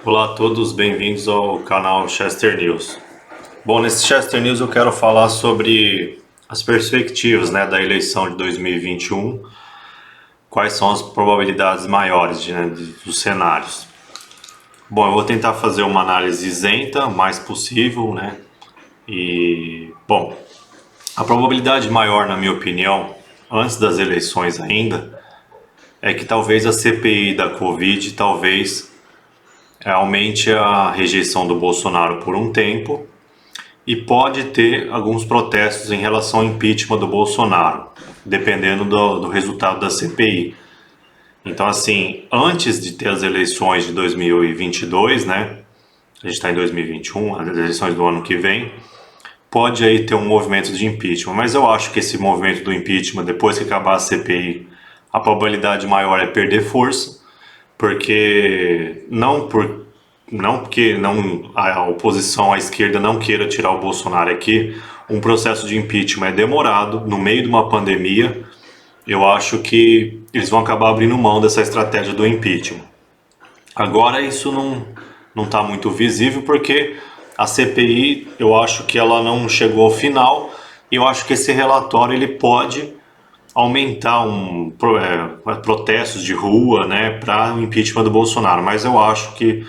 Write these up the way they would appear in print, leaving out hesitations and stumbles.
Olá a todos, bem-vindos ao canal Chester News. Bom, nesse Chester News eu quero falar sobre as perspectivas, da eleição de 2021, quais são as probabilidades maiores dos cenários. Bom, eu vou tentar fazer uma análise isenta, o mais possível, bom, a probabilidade maior, na minha opinião, antes das eleições ainda, é que talvez a CPI da Covid aumente a rejeição do Bolsonaro por um tempo e pode ter alguns protestos em relação ao impeachment do Bolsonaro, dependendo do resultado da CPI. Então, assim, antes de ter as eleições de 2022, a gente está em 2021, as eleições do ano que vem, pode aí ter um movimento de impeachment. Mas eu acho que esse movimento do impeachment, depois que acabar a CPI, a probabilidade maior é perder força, porque não porque a oposição à esquerda não queira tirar o Bolsonaro aqui, um processo de impeachment é demorado, no meio de uma pandemia, eu acho que eles vão acabar abrindo mão dessa estratégia do impeachment. Agora isso não está muito visível porque a CPI, eu acho que ela não chegou ao final e eu acho que esse relatório ele pode aumentar protestos de rua, para o impeachment do Bolsonaro, mas eu acho que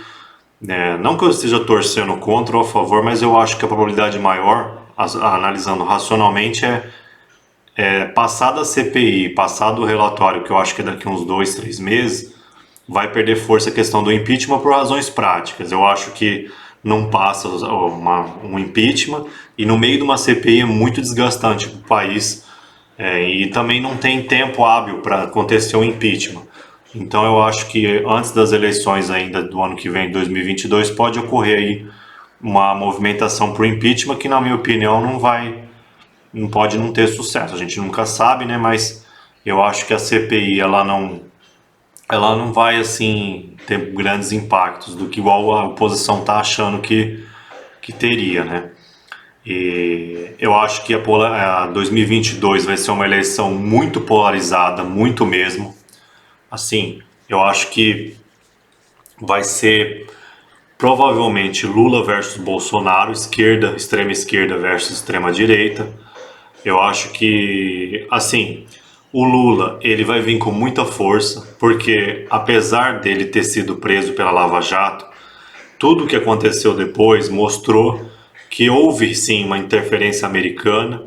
não que eu esteja torcendo contra ou a favor, mas eu acho que a probabilidade maior, analisando racionalmente, passada a CPI, passado o relatório, que eu acho que é daqui uns 2, 3 meses, vai perder força a questão do impeachment por razões práticas. Eu acho que não passa um impeachment e no meio de uma CPI é muito desgastante para o país e também não tem tempo hábil para acontecer um impeachment. Então eu acho que antes das eleições ainda do ano que vem, 2022, pode ocorrer aí uma movimentação para o impeachment que, na minha opinião, não pode não ter sucesso. A gente nunca sabe, mas eu acho que a CPI ela não vai assim ter grandes impactos do que igual a oposição está achando que teria, E eu acho que a 2022 vai ser uma eleição muito polarizada, muito mesmo. Assim, eu acho que vai ser provavelmente Lula versus Bolsonaro, esquerda, extrema esquerda versus extrema direita. Eu acho que, assim, o Lula ele vai vir com muita força, porque apesar dele ter sido preso pela Lava Jato, tudo o que aconteceu depois mostrou que houve sim uma interferência americana,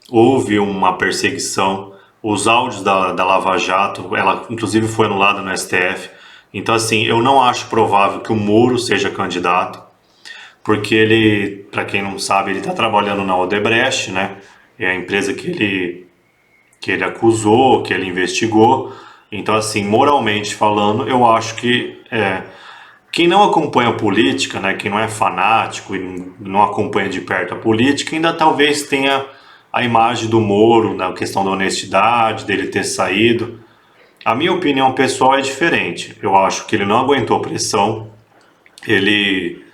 houve uma perseguição, os áudios da Lava Jato, ela inclusive foi anulada no STF. Então, assim, eu não acho provável que o Moro seja candidato, porque ele, para quem não sabe, ele está trabalhando na Odebrecht, É a empresa que ele acusou, que ele investigou. Então, assim, moralmente falando, eu acho que quem não acompanha a política, quem não é fanático e não acompanha de perto a política, ainda talvez tenha a imagem do Moro na questão da honestidade, dele ter saído. A minha opinião pessoal é diferente. Eu acho que ele não aguentou pressão. Ele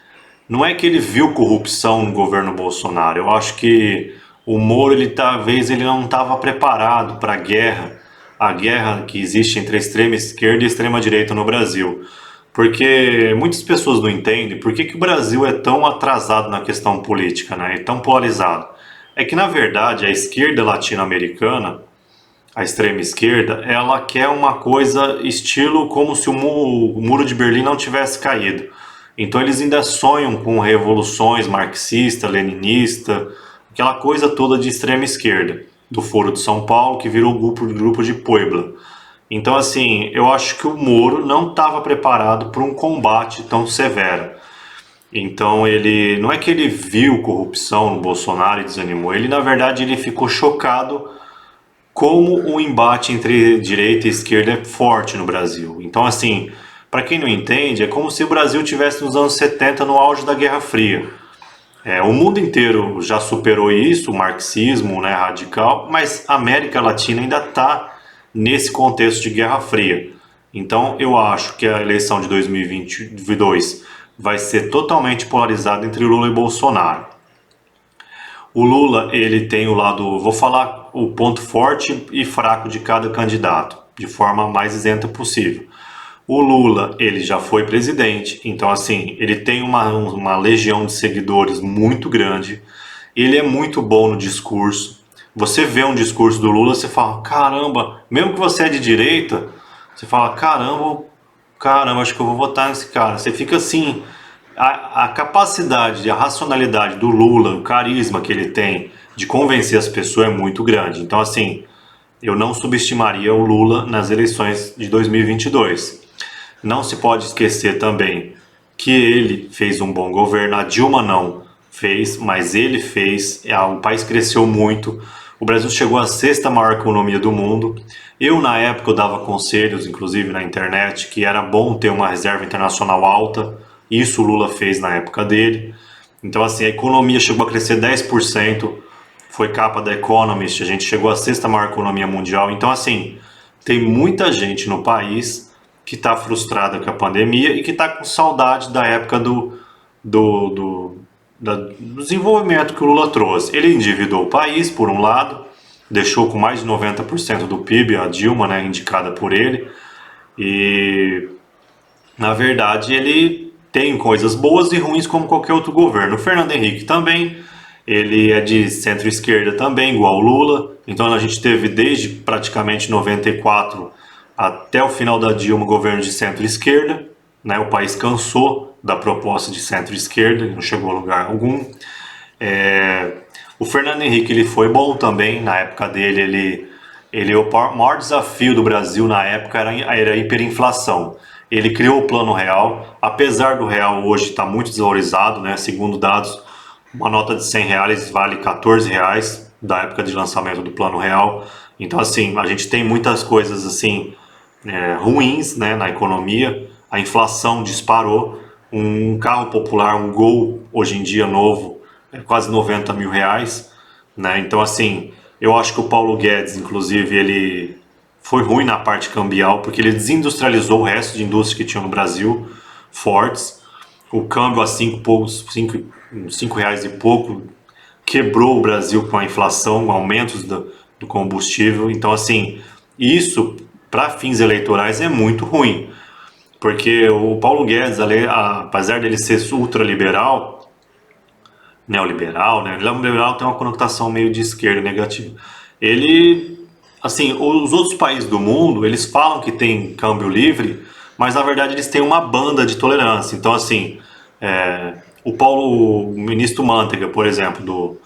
não é que ele viu corrupção no governo Bolsonaro. Eu acho que o Moro ele talvez ele não estava preparado para a guerra que existe entre a extrema esquerda e a extrema direita no Brasil. Porque muitas pessoas não entendem por que o Brasil é tão atrasado na questão política, e tão polarizado. É que na verdade a esquerda latino-americana, a extrema esquerda, ela quer uma coisa estilo como se o muro de Berlim não tivesse caído. Então eles ainda sonham com revoluções marxista, leninista, aquela coisa toda de extrema esquerda, do Foro de São Paulo que virou grupo de Puebla. Então, assim, eu acho que o Moro não estava preparado para um combate tão severo. Então, ele não é que ele viu corrupção no Bolsonaro e desanimou, ele na verdade ele ficou chocado como o embate entre direita e esquerda é forte no Brasil. Então, assim, para quem não entende, é como se o Brasil tivesse nos anos 70 no auge da Guerra Fria. O mundo inteiro já superou isso, o marxismo, radical, mas a América Latina ainda está nesse contexto de Guerra Fria. Então, eu acho que a eleição de 2022 vai ser totalmente polarizada entre Lula e Bolsonaro. O Lula, ele tem o lado, vou falar o ponto forte e fraco de cada candidato, de forma mais isenta possível. O Lula, ele já foi presidente, então assim, ele tem uma legião de seguidores muito grande, ele é muito bom no discurso. Você vê um discurso do Lula, você fala, caramba, mesmo que você é de direita, você fala, caramba, caramba, acho que eu vou votar nesse cara. Você fica assim, a capacidade, a racionalidade do Lula, o carisma que ele tem de convencer as pessoas é muito grande. Então assim, eu não subestimaria o Lula nas eleições de 2022. Não se pode esquecer também que ele fez um bom governo, a Dilma não fez, mas ele fez, o país cresceu muito, o Brasil chegou à sexta maior economia do mundo. Eu, na época, eu dava conselhos, inclusive na internet, que era bom ter uma reserva internacional alta, isso o Lula fez na época dele. Então, assim, a economia chegou a crescer 10%, foi capa da Economist, a gente chegou à sexta maior economia mundial. Então, assim, tem muita gente no país que está frustrada com a pandemia e que está com saudade da época do desenvolvimento que o Lula trouxe. Ele endividou o país, por um lado, deixou com mais de 90% do PIB a Dilma, né, indicada por ele, e na verdade ele tem coisas boas e ruins como qualquer outro governo. O Fernando Henrique também, ele é de centro-esquerda também, igual o Lula, então a gente teve desde praticamente 94 até o final da Dilma governo de centro-esquerda, né? O país cansou da proposta de centro-esquerda, não chegou a lugar algum. O Fernando Henrique, ele foi bom também, na época dele, o maior desafio do Brasil na época era a hiperinflação. Ele criou o Plano Real, apesar do real hoje estar muito desvalorizado, né? Segundo dados, uma nota de R$ 100 vale R$ 14 da época de lançamento do Plano Real. Então, assim, a gente tem muitas coisas assim ruins, né, na economia. A inflação disparou. Um carro popular, um Gol, hoje em dia novo, é quase R$ 90.000, né? Então, assim, eu acho que o Paulo Guedes, inclusive, ele foi ruim na parte cambial, porque ele desindustrializou o resto de indústria que tinha no Brasil, fortes. O câmbio a cinco reais e pouco quebrou o Brasil com a inflação, com aumentos do combustível. Então, assim, isso para fins eleitorais é muito ruim, porque o Paulo Guedes, apesar dele ser ultraliberal, neoliberal, né? Neoliberal tem uma conotação meio de esquerda, negativa. Ele, assim, os outros países do mundo, eles falam que tem câmbio livre, mas na verdade eles têm uma banda de tolerância. Então, assim, o ministro Manteiga, por exemplo,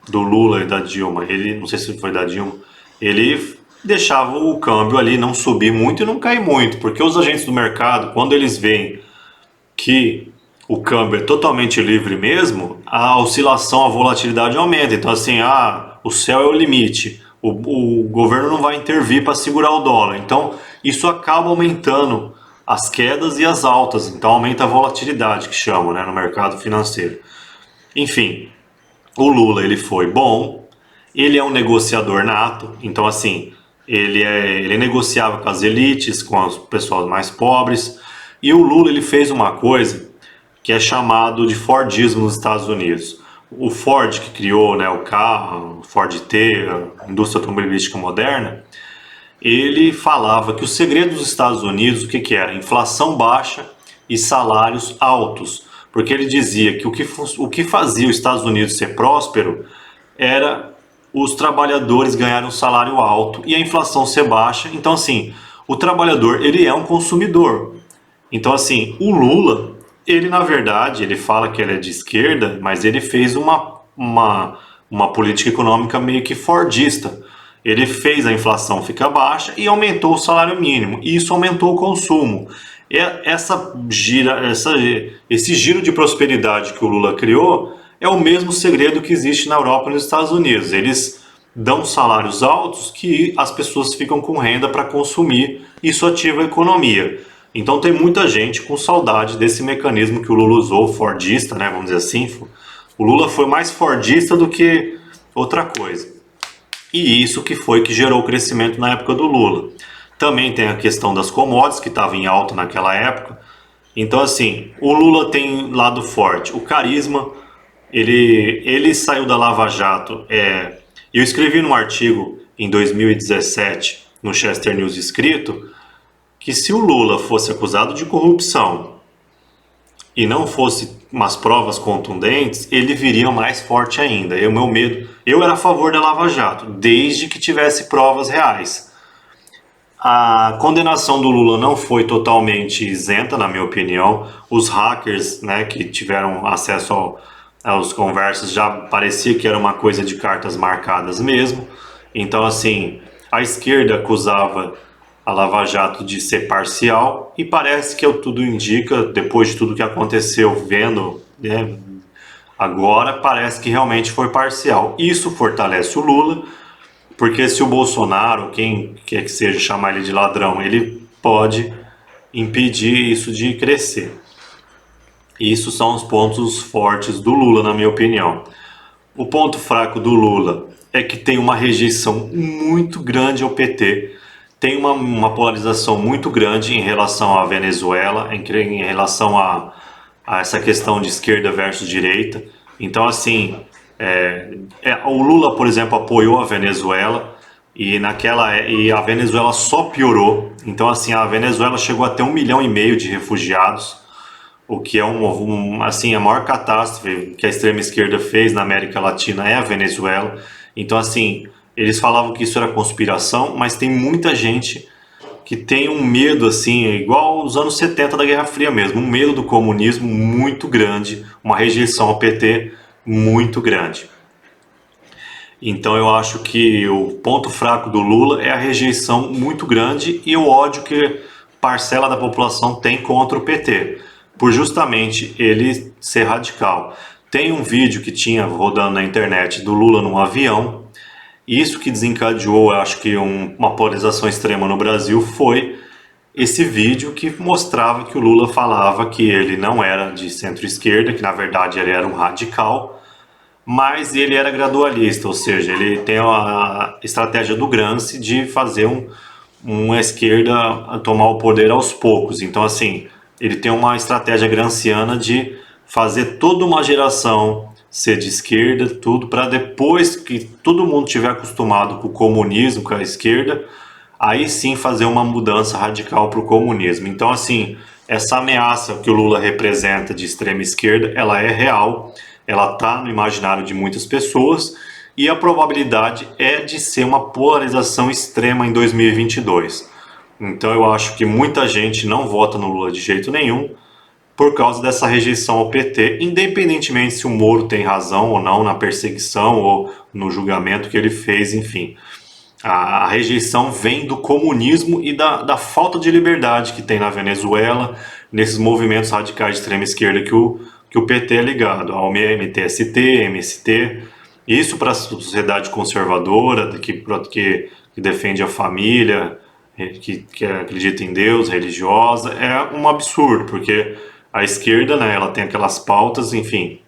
do Lula e da Dilma, ele, não sei se foi da Dilma, ele deixava o câmbio ali não subir muito e não cair muito, porque os agentes do mercado, quando eles veem que o câmbio é totalmente livre mesmo, a oscilação, a volatilidade aumenta. Então, assim, o céu é o limite, o governo não vai intervir para segurar o dólar. Então, isso acaba aumentando as quedas e as altas, então aumenta a volatilidade, que chamam, né, no mercado financeiro. Enfim, o Lula, ele foi bom, ele é um negociador nato, então assim, ele negociava com as elites, com as pessoas mais pobres, e o Lula, ele fez uma coisa que é chamado de Fordismo nos Estados Unidos. O Ford, que criou, né, o carro, o Ford T, a indústria automobilística moderna, ele falava que o segredo dos Estados Unidos, o que era? Inflação baixa e salários altos. Porque ele dizia que o que fazia os Estados Unidos ser próspero era os trabalhadores ganharem um salário alto e a inflação ser baixa. Então, assim, o trabalhador, ele é um consumidor. Então, assim, o Lula, ele na verdade, ele fala que ele é de esquerda, mas ele fez uma política econômica meio que fordista. Ele fez a inflação ficar baixa e aumentou o salário mínimo. E isso aumentou o consumo. Esse giro de prosperidade que o Lula criou é o mesmo segredo que existe na Europa e nos Estados Unidos. Eles dão salários altos que as pessoas ficam com renda para consumir. Isso ativa a economia. Então tem muita gente com saudade desse mecanismo que o Lula usou, fordista, né, vamos dizer assim. O Lula foi mais fordista do que outra coisa. E isso que foi que gerou o crescimento na época do Lula. Também tem a questão das commodities, que estava em alta naquela época. Então, assim, o Lula tem lado forte. O carisma, ele saiu da Lava Jato. Eu escrevi num artigo em 2017, no Chester News escrito, que se o Lula fosse acusado de corrupção e não fosse umas provas contundentes, ele viria mais forte ainda. O meu medo, eu era a favor da Lava Jato, desde que tivesse provas reais. A condenação do Lula não foi totalmente isenta, na minha opinião. Os hackers, né, que tiveram acesso aos conversas, já parecia que era uma coisa de cartas marcadas mesmo. Então, assim, a esquerda acusava a Lava Jato de ser parcial e parece que tudo indica, depois de tudo que aconteceu, vendo, né, agora, parece que realmente foi parcial. Isso fortalece o Lula, porque se o Bolsonaro, quem quer que seja, chamar ele de ladrão, ele pode impedir isso de crescer. Isso são os pontos fortes do Lula, na minha opinião. O ponto fraco do Lula é que tem uma rejeição muito grande ao PT, tem uma polarização muito grande em relação à Venezuela, em relação a essa questão de esquerda versus direita. Então, assim, o Lula, por exemplo, apoiou a Venezuela e a Venezuela só piorou. Então, assim, a Venezuela chegou a ter 1,5 milhão de refugiados, o que é assim, a maior catástrofe que a extrema esquerda fez na América Latina é a Venezuela. Então, assim, eles falavam que isso era conspiração, mas tem muita gente que tem um medo, assim, igual os anos 70 da Guerra Fria mesmo, um medo do comunismo muito grande, uma rejeição ao PT muito grande. Então eu acho que o ponto fraco do Lula é a rejeição muito grande e o ódio que parcela da população tem contra o PT, por justamente ele ser radical. Tem um vídeo que tinha rodando na internet do Lula num avião. Isso que desencadeou, acho que uma polarização extrema no Brasil foi esse vídeo que mostrava que o Lula falava que ele não era de centro-esquerda, que na verdade ele era um radical, mas ele era gradualista, ou seja, ele tem a estratégia do Gramsci de fazer uma esquerda tomar o poder aos poucos. Então, assim, ele tem uma estratégia gramsciana de fazer toda uma geração ser de esquerda, tudo, para depois que todo mundo tiver acostumado com o comunismo, com a esquerda, aí sim fazer uma mudança radical para o comunismo. Então, assim, essa ameaça que o Lula representa de extrema esquerda, ela é real, ela está no imaginário de muitas pessoas e a probabilidade é de ser uma polarização extrema em 2022. Então eu acho que muita gente não vota no Lula de jeito nenhum por causa dessa rejeição ao PT, independentemente se o Moro tem razão ou não na perseguição ou no julgamento que ele fez, enfim. A rejeição vem do comunismo e da falta de liberdade que tem na Venezuela, nesses movimentos radicais de extrema esquerda que o PT é ligado, ao MTST, MST. Isso para a sociedade conservadora, que defende a família, que acredita em Deus, religiosa, é um absurdo, porque a esquerda, né, ela tem aquelas pautas, enfim,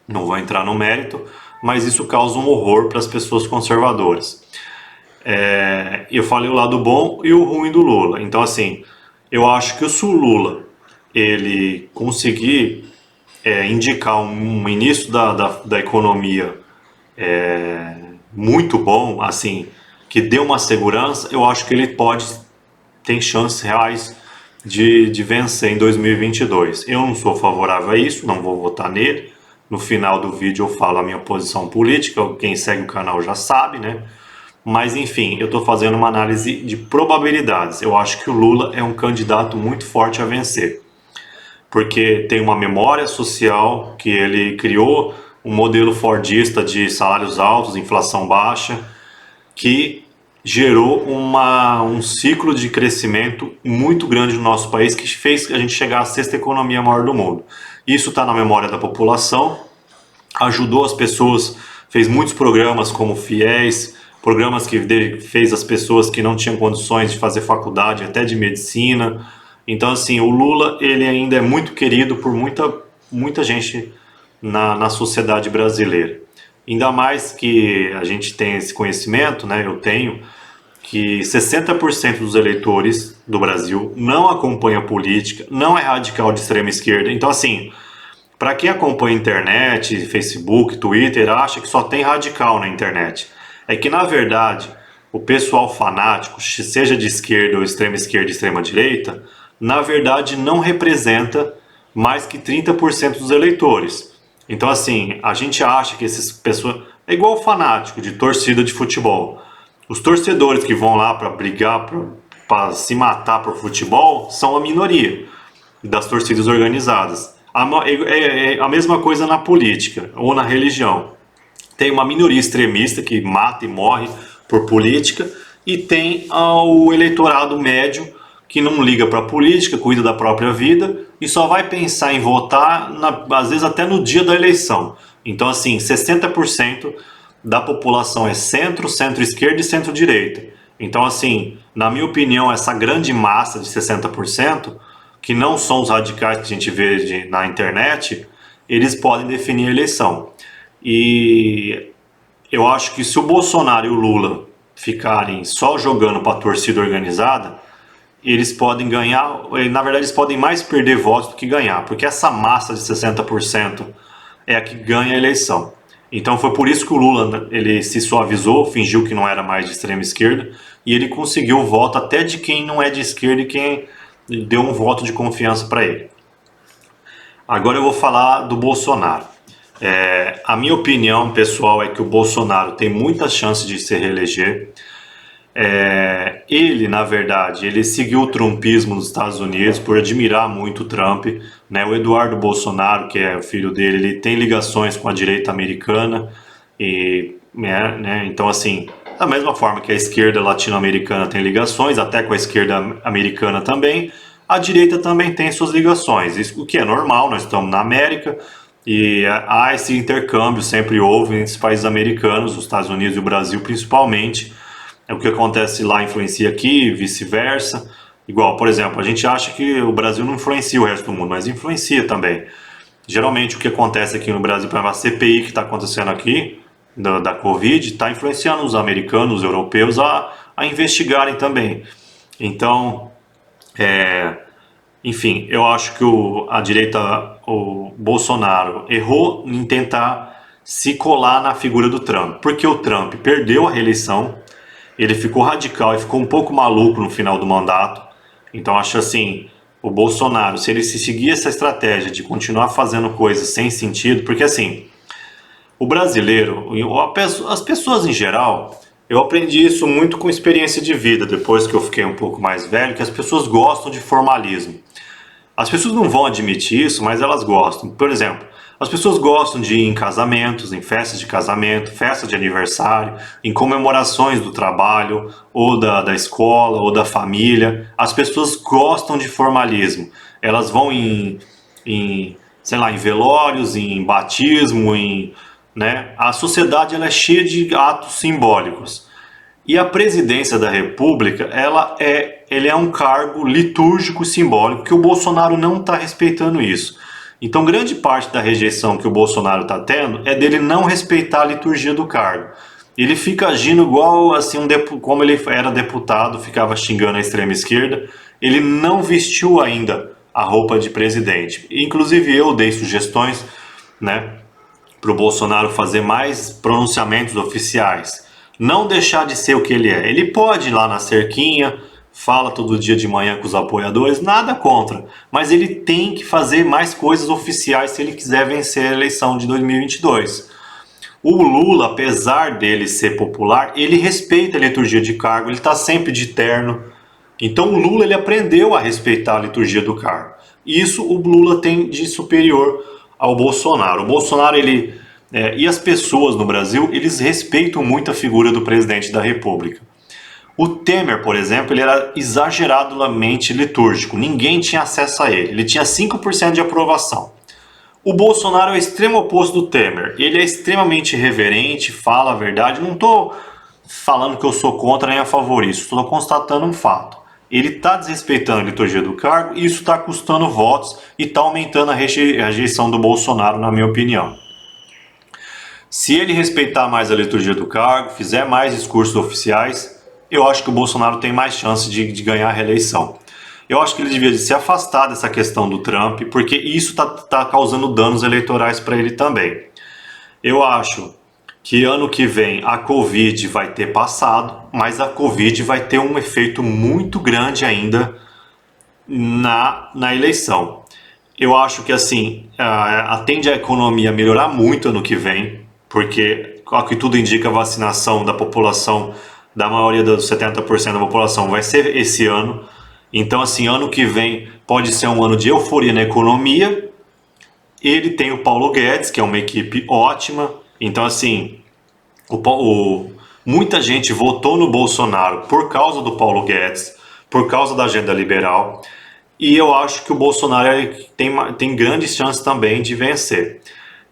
não vou entrar no mérito, mas isso causa um horror para as pessoas conservadoras. Eu falei o lado bom e o ruim do Lula. Então, assim, eu acho que se o Lula ele conseguir indicar um ministro da economia muito bom, assim, que dê uma segurança, eu acho que ele tem chances reais de vencer em 2022. Eu não sou favorável a isso, não vou votar nele. No final do vídeo eu falo a minha posição política, quem segue o canal já sabe, né? Mas enfim, eu estou fazendo uma análise de probabilidades. Eu acho que o Lula é um candidato muito forte a vencer, porque tem uma memória social que ele criou, um modelo fordista de salários altos, inflação baixa, que gerou um ciclo de crescimento muito grande no nosso país, que fez a gente chegar à sexta economia maior do mundo. Isso está na memória da população, ajudou as pessoas, fez muitos programas como FIES, programas que fez as pessoas que não tinham condições de fazer faculdade, até de medicina. Então, assim, o Lula ele ainda é muito querido por muita gente na sociedade brasileira. Ainda mais que a gente tem esse conhecimento, né? Eu tenho, que 60% dos eleitores do Brasil não acompanha política, não é radical de extrema esquerda. Então, assim, para quem acompanha internet, Facebook, Twitter, acha que só tem radical na internet. É que, na verdade, o pessoal fanático, seja de esquerda ou extrema direita, na verdade não representa mais que 30% dos eleitores. Então, assim, a gente acha que essas pessoas... É igual o fanático de torcida de futebol. Os torcedores que vão lá para brigar, para se matar por futebol, são a minoria das torcidas organizadas. É a mesma coisa na política ou na religião. Tem uma minoria extremista que mata e morre por política, e tem o eleitorado médio que não liga para a política, cuida da própria vida e só vai pensar em votar, às vezes até no dia da eleição. Então, assim, 60% da população é centro, centro-esquerda e centro-direita. Então, assim, na minha opinião, essa grande massa de 60%, que não são os radicais que a gente vê na internet, eles podem definir a eleição. E eu acho que se o Bolsonaro e o Lula ficarem só jogando para a torcida organizada, eles podem ganhar, na verdade eles podem mais perder votos do que ganhar, porque essa massa de 60% é a que ganha a eleição. Então foi por isso que o Lula, ele se suavizou, fingiu que não era mais de extrema esquerda, e ele conseguiu o voto até de quem não é de esquerda e quem deu um voto de confiança para ele. Agora eu vou falar do Bolsonaro. A minha opinião pessoal é que o Bolsonaro tem muita chance de se reeleger. Ele, na verdade, ele seguiu o trumpismo nos Estados Unidos por admirar muito o Trump, né? O Eduardo Bolsonaro, que é o filho dele, ele tem ligações com a direita americana, então, assim, da mesma forma que a esquerda latino-americana tem ligações, até com a esquerda americana também, a direita também tem suas ligações, isso, o que é normal, nós estamos na América, e há esse intercâmbio, sempre houve entre os países americanos, os Estados Unidos e o Brasil principalmente. O que acontece lá influencia aqui, vice-versa. Igual, por exemplo, a gente acha que o Brasil não influencia o resto do mundo, mas influencia também. Geralmente o que acontece aqui no Brasil, por exemplo, a CPI que está acontecendo aqui, da Covid, está influenciando os americanos, os europeus a investigarem também. Então, enfim, eu acho que a direita, o Bolsonaro, errou em tentar se colar na figura do Trump, porque o Trump perdeu a reeleição, ele ficou radical e ficou um pouco maluco no final do mandato. Então acho assim, o Bolsonaro, se ele se seguir essa estratégia de continuar fazendo coisas sem sentido, porque assim, o brasileiro, as pessoas em geral, eu aprendi isso muito com experiência de vida, depois que eu fiquei um pouco mais velho, que as pessoas gostam de formalismo. As pessoas não vão admitir isso, mas elas gostam. Por exemplo, as pessoas gostam de ir em casamentos, em festas de casamento, festa de aniversário, em comemorações do trabalho, ou da escola, ou da família. As pessoas gostam de formalismo. Elas vão sei lá, em velórios, em batismo, né? A sociedade ela é cheia de atos simbólicos. E a presidência da República, ele é um cargo litúrgico simbólico que o Bolsonaro não está respeitando isso. Então, grande parte da rejeição que o Bolsonaro está tendo é dele não respeitar a liturgia do cargo. Ele fica agindo igual assim, como ele era deputado, ficava xingando a extrema esquerda. Ele não vestiu ainda a roupa de presidente. Inclusive eu dei sugestões, né, para o Bolsonaro fazer mais pronunciamentos oficiais. Não deixar de ser o que ele é. Ele pode ir lá na cerquinha, fala todo dia de manhã com os apoiadores, nada contra. Mas ele tem que fazer mais coisas oficiais se ele quiser vencer a eleição de 2022. O Lula, apesar dele ser popular, ele respeita a liturgia de cargo, ele está sempre de terno. Então o Lula ele aprendeu a respeitar a liturgia do cargo. Isso o Lula tem de superior ao Bolsonaro. O Bolsonaro, e as pessoas no Brasil, eles respeitam muito a figura do presidente da República. O Temer, por exemplo, ele era exageradamente litúrgico. Ninguém tinha acesso a ele. Ele tinha 5% de aprovação. O Bolsonaro é o extremo oposto do Temer. Ele é extremamente reverente, fala a verdade. Não estou falando que eu sou contra nem a favor disso. Estou constatando um fato. Ele está desrespeitando a liturgia do cargo e isso está custando votos e está aumentando a rejeição do Bolsonaro, na minha opinião. Se ele respeitar mais a liturgia do cargo, fizer mais discursos oficiais, eu acho que o Bolsonaro tem mais chance de ganhar a reeleição. Eu acho que ele devia se afastar dessa questão do Trump, porque isso está causando danos eleitorais para ele também. Eu acho que ano que vem a Covid vai ter passado, mas a Covid vai ter um efeito muito grande ainda na eleição. Eu acho que assim, tende a economia a melhorar muito ano que vem, porque, ao que tudo indica, a vacinação da população, da maioria dos 70% da população, vai ser esse ano. Então, assim, ano que vem pode ser um ano de euforia na economia. Ele tem o Paulo Guedes, que é uma equipe ótima. Então, assim, muita gente votou no Bolsonaro por causa do Paulo Guedes, por causa da agenda liberal. E eu acho que o Bolsonaro tem grandes chances também de vencer.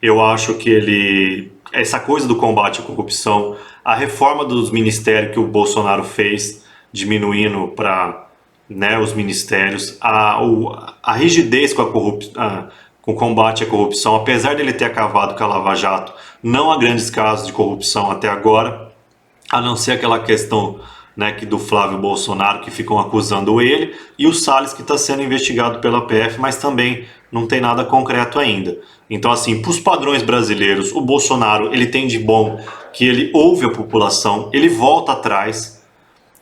Eu acho que essa coisa do combate à corrupção, a reforma dos ministérios que o Bolsonaro fez, diminuindo para, né, os ministérios, a rigidez com o combate à corrupção, apesar dele ter acabado com a Lava Jato, não há grandes casos de corrupção até agora, a não ser aquela questão, né, do Flávio Bolsonaro, que ficam acusando ele, e o Salles, que está sendo investigado pela PF, mas também não tem nada concreto ainda. Então, assim, para os padrões brasileiros, o Bolsonaro, ele tem de bom que ele ouve a população, ele volta atrás,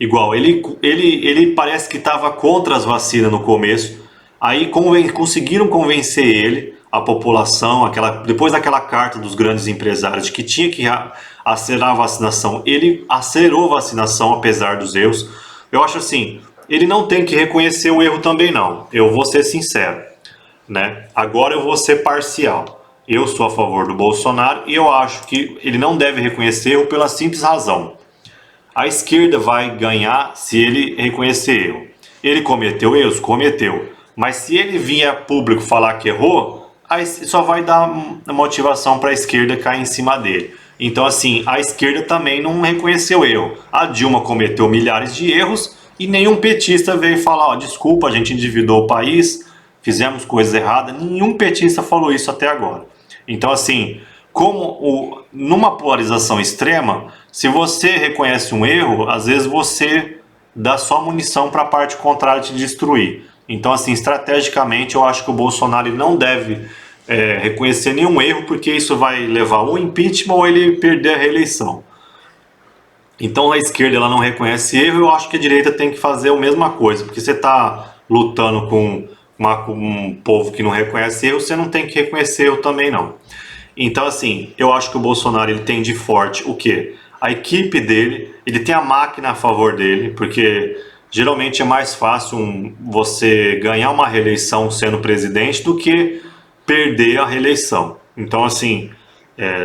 igual, ele parece que estava contra as vacinas no começo, aí conseguiram convencer ele, a população, depois daquela carta dos grandes empresários de que tinha que acelerar a vacinação, ele acelerou a vacinação apesar dos erros. Eu acho assim, ele não tem que reconhecer o erro também não, eu vou ser sincero, né? Agora eu vou ser parcial. Eu sou a favor do Bolsonaro e eu acho que ele não deve reconhecer erro pela simples razão. A esquerda vai ganhar se ele reconhecer erro. Ele cometeu erros? Cometeu. Mas se ele vir a público falar que errou, aí só vai dar motivação para a esquerda cair em cima dele. Então, assim, a esquerda também não reconheceu erro. A Dilma cometeu milhares de erros e nenhum petista veio falar: ó, desculpa, a gente endividou o país, fizemos coisas erradas. Nenhum petista falou isso até agora. Então, assim, numa polarização extrema, se você reconhece um erro, às vezes você dá só munição para a parte contrária te destruir. Então, assim, estrategicamente, eu acho que o Bolsonaro não deve reconhecer nenhum erro, porque isso vai levar ao impeachment ou ele perder a reeleição. Então, a esquerda ela não reconhece erro, eu acho que a direita tem que fazer a mesma coisa, porque você está lutando com um povo que não reconhece erro, você não tem que reconhecer erro também não. Então, assim, eu acho que o Bolsonaro ele tem de forte o quê? A equipe dele, ele tem a máquina a favor dele, porque geralmente é mais fácil você ganhar uma reeleição sendo presidente do que perder a reeleição. Então, assim,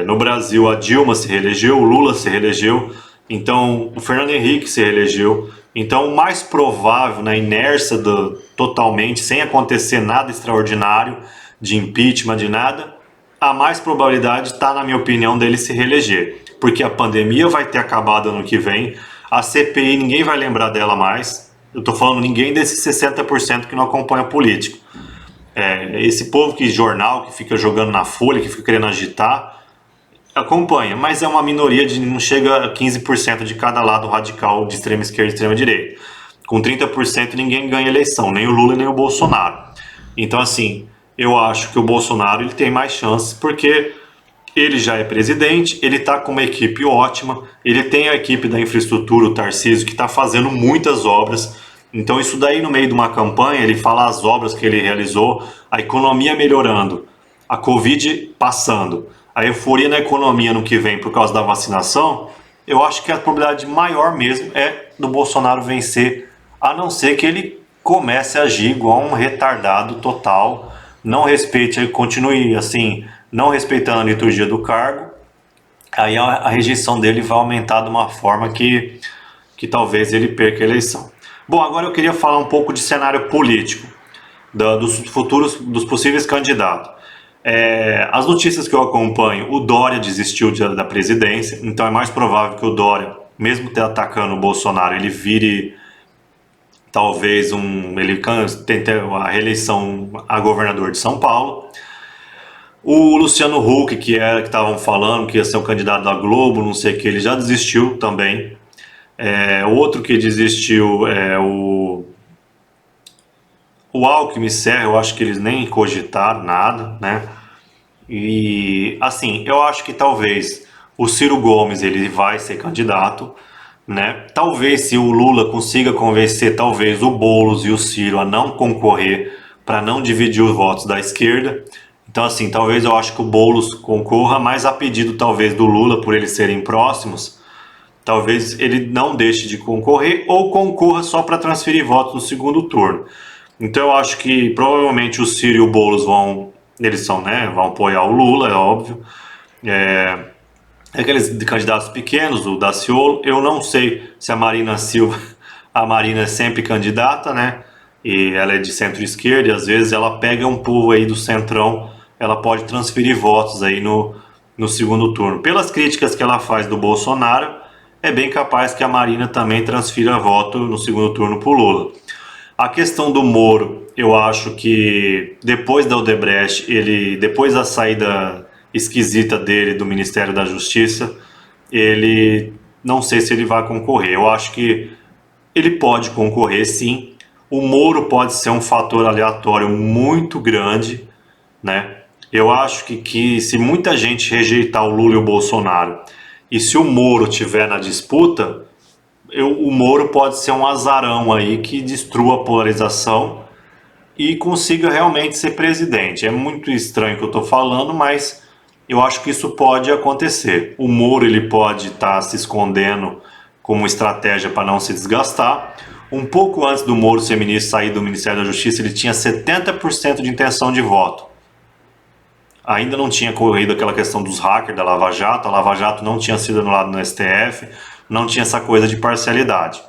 no Brasil a Dilma se reelegeu, o Lula se reelegeu, então o Fernando Henrique se reelegeu. Então, o mais provável, na inércia totalmente, sem acontecer nada extraordinário, de impeachment, de nada, a mais probabilidade está, na minha opinião, dele se reeleger. Porque a pandemia vai ter acabado ano que vem, a CPI ninguém vai lembrar dela mais. Eu estou falando ninguém desses 60% que não acompanha político. Esse povo jornal, que fica jogando na folha, que fica querendo agitar, acompanha, mas é uma minoria, não chega a 15% de cada lado radical, de extrema esquerda e extrema direita. Com 30% ninguém ganha eleição, nem o Lula nem o Bolsonaro. Então, assim, eu acho que o Bolsonaro ele tem mais chances, porque ele já é presidente, ele está com uma equipe ótima, ele tem a equipe da infraestrutura, o Tarcísio, que está fazendo muitas obras. Então, isso daí, no meio de uma campanha, ele fala as obras que ele realizou, a economia melhorando, a Covid passando, a euforia na economia no que vem por causa da vacinação. Eu acho que a probabilidade maior mesmo é do Bolsonaro vencer, a não ser que ele comece a agir igual um retardado total, não respeite, continue assim, não respeitando a liturgia do cargo, aí a rejeição dele vai aumentar de uma forma que talvez ele perca a eleição. Bom, agora eu queria falar um pouco de cenário político, dos possíveis candidatos. As notícias que eu acompanho, o Dória desistiu da presidência, então é mais provável que o Dória, mesmo atacando o Bolsonaro, ele vire talvez ele tente a reeleição a governador de São Paulo. O Luciano Huck, que estavam falando que ia ser um candidato da Globo, não sei o que, ele já desistiu também. Outro que desistiu é o Alckmin, Serra, eu acho que eles nem cogitaram nada, né? E assim, eu acho que talvez O Ciro Gomes, ele vai ser candidato, né? Talvez, se o Lula consiga convencer talvez o Boulos e o Ciro a não concorrer, para não dividir os votos da esquerda. Então, assim, talvez eu acho que o Boulos concorra, mas a pedido talvez do Lula, por eles serem próximos, talvez ele não deixe de concorrer ou concorra só para transferir votos no segundo turno. Então eu acho que provavelmente o Ciro e o Boulos eles são, né, vão apoiar o Lula, é óbvio. Aqueles candidatos pequenos, o Daciolo, eu não sei se a Marina Silva, a Marina é sempre candidata, né? E ela é de centro-esquerda e às vezes ela pega um povo aí do centrão, ela pode transferir votos aí no segundo turno. Pelas críticas que ela faz do Bolsonaro, é bem capaz que a Marina também transfira voto no segundo turno para o Lula. A questão do Moro, eu acho que depois da Odebrecht, depois da saída esquisita dele do Ministério da Justiça, ele não sei se ele vai concorrer. Eu acho que ele pode concorrer, sim. O Moro pode ser um fator aleatório muito grande, né? Eu acho que se muita gente rejeitar o Lula e o Bolsonaro, e se o Moro tiver na disputa, o Moro pode ser um azarão aí que destrua a polarização e consiga realmente ser presidente. É muito estranho o que eu estou falando, mas eu acho que isso pode acontecer. O Moro ele pode estar se escondendo como estratégia para não se desgastar. Um pouco antes do Moro ser ministro, sair do Ministério da Justiça, ele tinha 70% de intenção de voto. Ainda não tinha corrido aquela questão dos hackers da Lava Jato, a Lava Jato não tinha sido anulada no STF, não tinha essa coisa de parcialidade.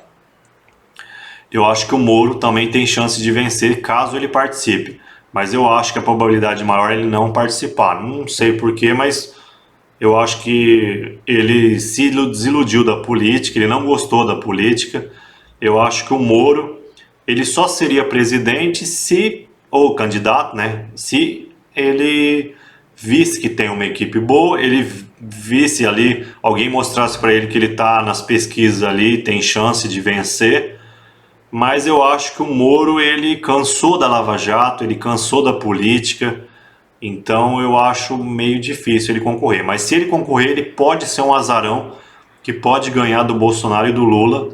Eu acho que o Moro também tem chance de vencer caso ele participe, mas eu acho que a probabilidade maior é ele não participar. Não sei porquê, mas eu acho que ele se desiludiu da política, ele não gostou da política. Eu acho que o Moro, ele só seria presidente ou candidato, né, se ele visse que tem uma equipe boa, ele visse ali, alguém mostrasse para ele que ele está nas pesquisas ali, tem chance de vencer. Mas eu acho que o Moro, ele cansou da Lava Jato, ele cansou da política, então eu acho meio difícil ele concorrer. Mas se ele concorrer, ele pode ser um azarão que pode ganhar do Bolsonaro e do Lula,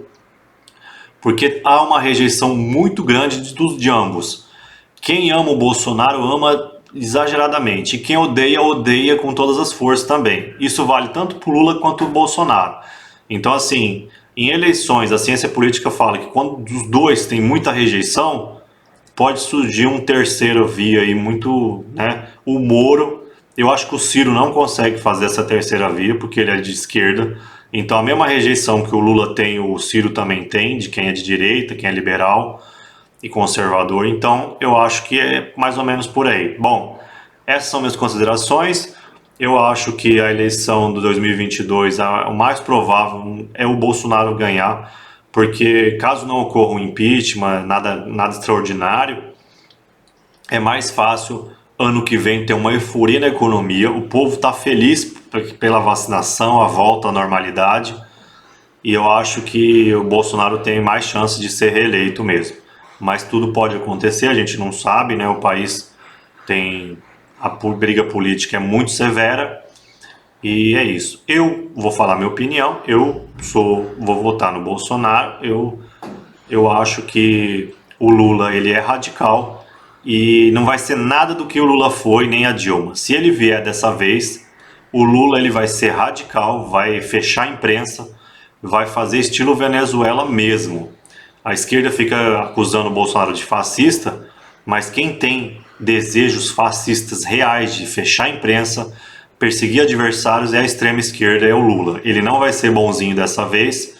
porque há uma rejeição muito grande de ambos. Quem ama o Bolsonaro ama exageradamente, e quem odeia, odeia com todas as forças também. Isso vale tanto para o Lula quanto para o Bolsonaro. Então, assim, em eleições, a ciência política fala que quando os dois têm muita rejeição, pode surgir um terceiro via aí muito, né? O Moro, eu acho que o Ciro não consegue fazer essa terceira via, porque ele é de esquerda. Então a mesma rejeição que o Lula tem, o Ciro também tem, de quem é de direita, quem é liberal e conservador. Então eu acho que é mais ou menos por aí. Bom, essas são minhas considerações. Eu acho que a eleição de 2022, o mais provável é o Bolsonaro ganhar, porque caso não ocorra um impeachment, nada extraordinário, é mais fácil ano que vem ter uma euforia na economia, o povo está feliz pela vacinação, a volta à normalidade, e eu acho que o Bolsonaro tem mais chance de ser reeleito mesmo. Mas tudo pode acontecer, a gente não sabe, né? O país tem... A briga política é muito severa e é isso. Eu vou falar minha opinião, vou votar no Bolsonaro, eu acho que o Lula ele é radical e não vai ser nada do que o Lula foi, nem a Dilma. Se ele vier dessa vez, o Lula ele vai ser radical, vai fechar a imprensa, vai fazer estilo Venezuela mesmo. A esquerda fica acusando o Bolsonaro de fascista, mas quem tem desejos fascistas reais de fechar a imprensa, perseguir adversários é a extrema esquerda, é o Lula. Ele não vai ser bonzinho dessa vez,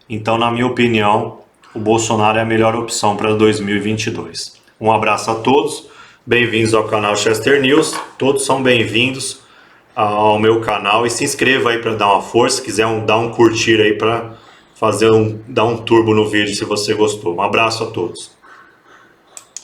então na minha opinião o Bolsonaro é a melhor opção para 2022. Um abraço a todos, bem-vindos ao canal Chester News, todos são bem-vindos ao meu canal e se inscreva aí para dar uma força, se quiser dar um curtir aí para dar um turbo no vídeo se você gostou. Um abraço a todos.